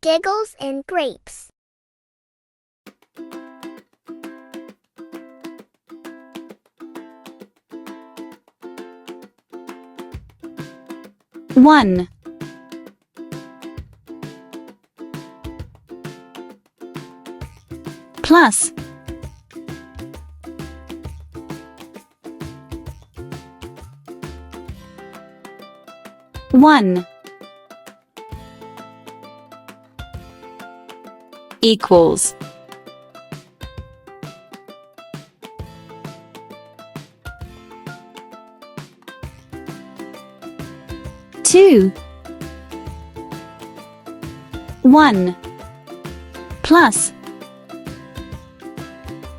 Giggles and grapes. One, plus, one, equals, two, one, plus,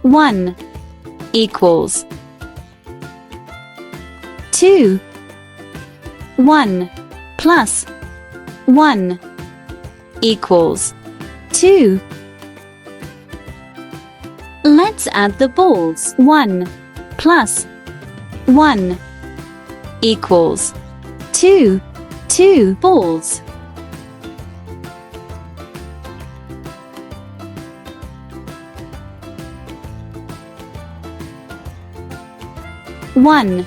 one, equals, two, one, plus, one, equals, two. Let's add the balls. 1 plus 1 equals 2. 2 balls. One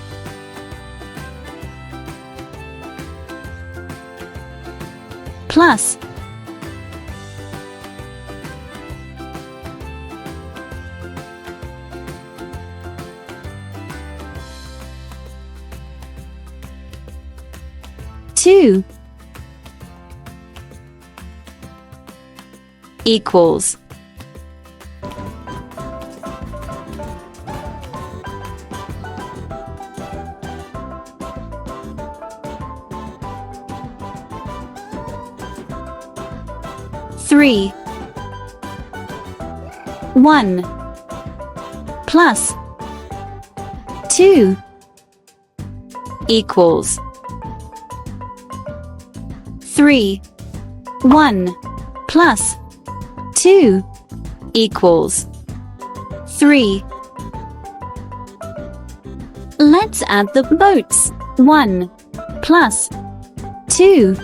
plus 2 equals 3. 1 plus 2 equals 3. 1 plus 2 equals 3. Let's add the boats. 1 plus 2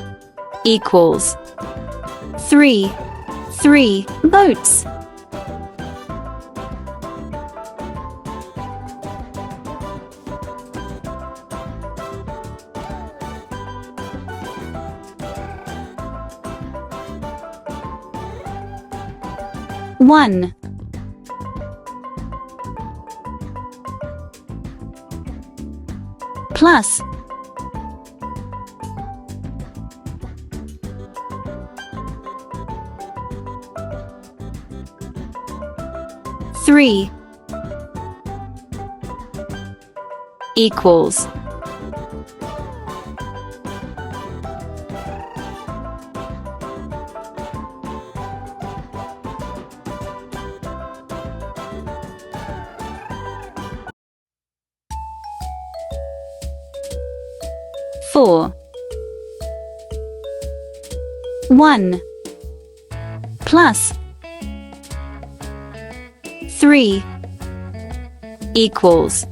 equals 3. 3 boats. One plus 3 equals 4. 1 plus 3 equals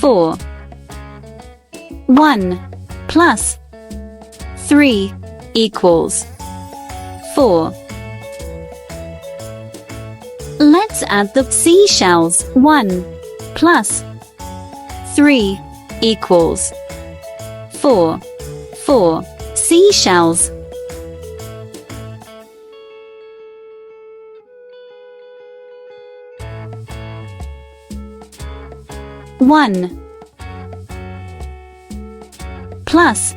4. 1 plus 3 equals 4. Let's add the seashells. 1 plus 3 equals 4. 4 seashells. One plus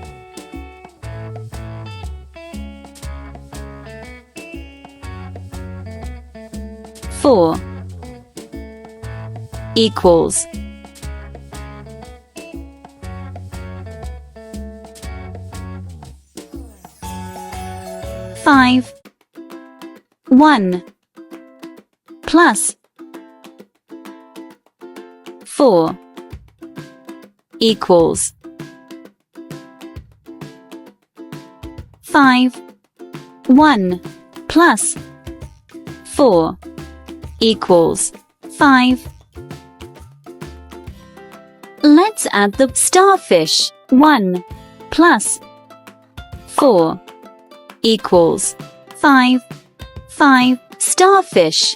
4 equals 5. 1 plus 4 equals 5. 1 plus 4 equals 5. Let's add the starfish. 1 plus 4 equals 5. 5 starfish.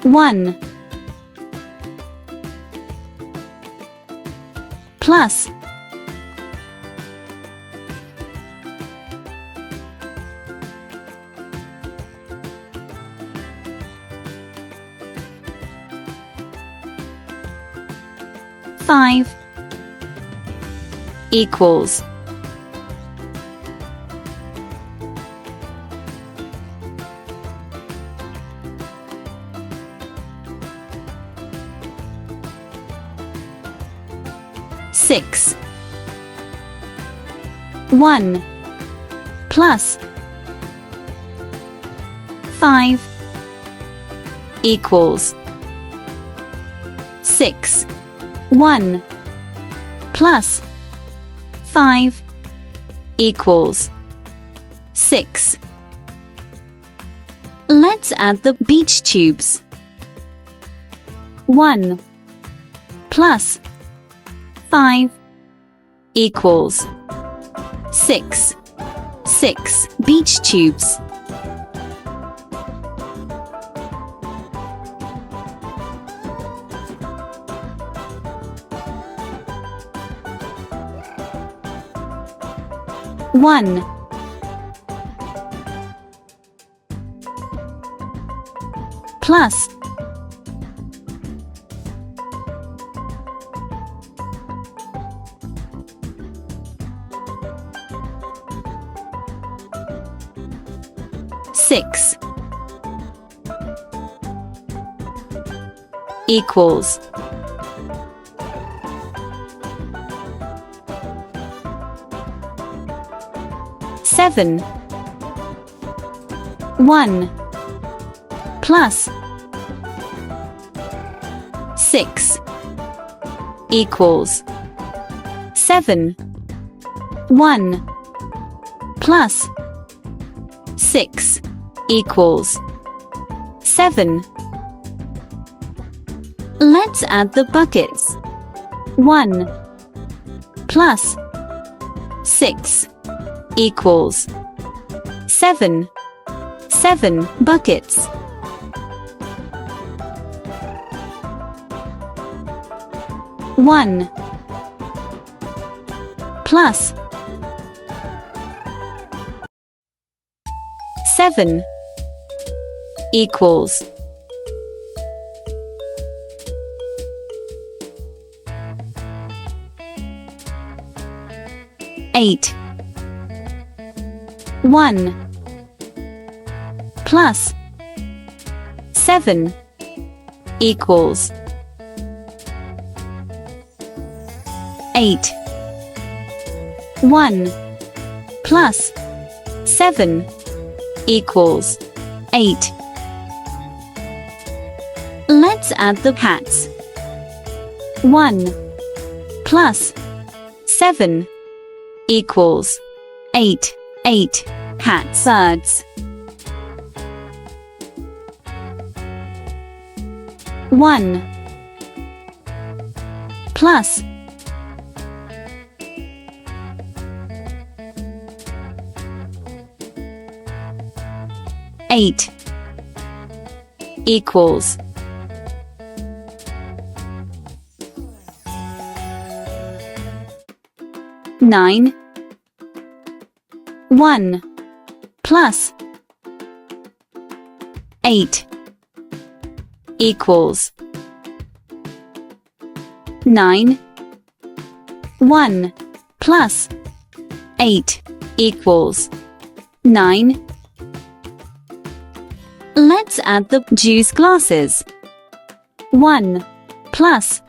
One plus 5 equals 6. 1 plus 5 equals 6. 1 plus 5 equals 6. Let's add the beach tubes. 1 plus 5 equals 6. 6 beach tubes. One plus 6 equals 7. 1 plus 6 equals 7. 1 plus 6 equals 7. Let's add the buckets. 1 plus 6 equals 7. 7 buckets. One plus 7 equals 8. 1 plus 7 equals 8. 1 plus 7 equals 8. Let's add the hats. 1 plus 7 equals 8. 8 hats. Birds. 1 plus 8 equals 9. 1 plus 8 equals 9. 1 plus 8 equals 9. Let's add the juice glasses. 1 plus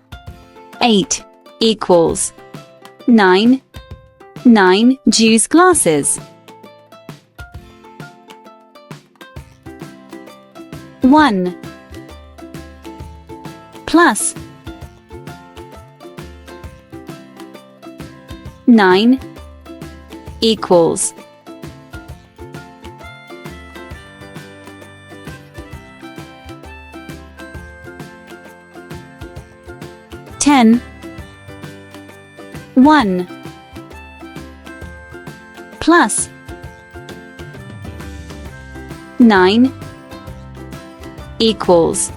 8 equals 9. 9 juice glasses. 1 plus 9 equals 10. 1 plus 9 equals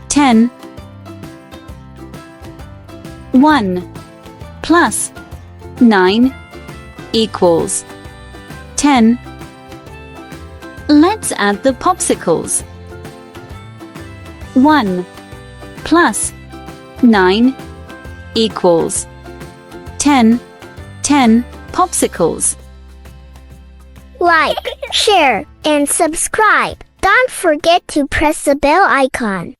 10. 1 plus 9 equals 10. Let's add the popsicles. 1 plus 9 equals 10. 10 popsicles. Like, share, and subscribe. Don't forget to press the bell icon.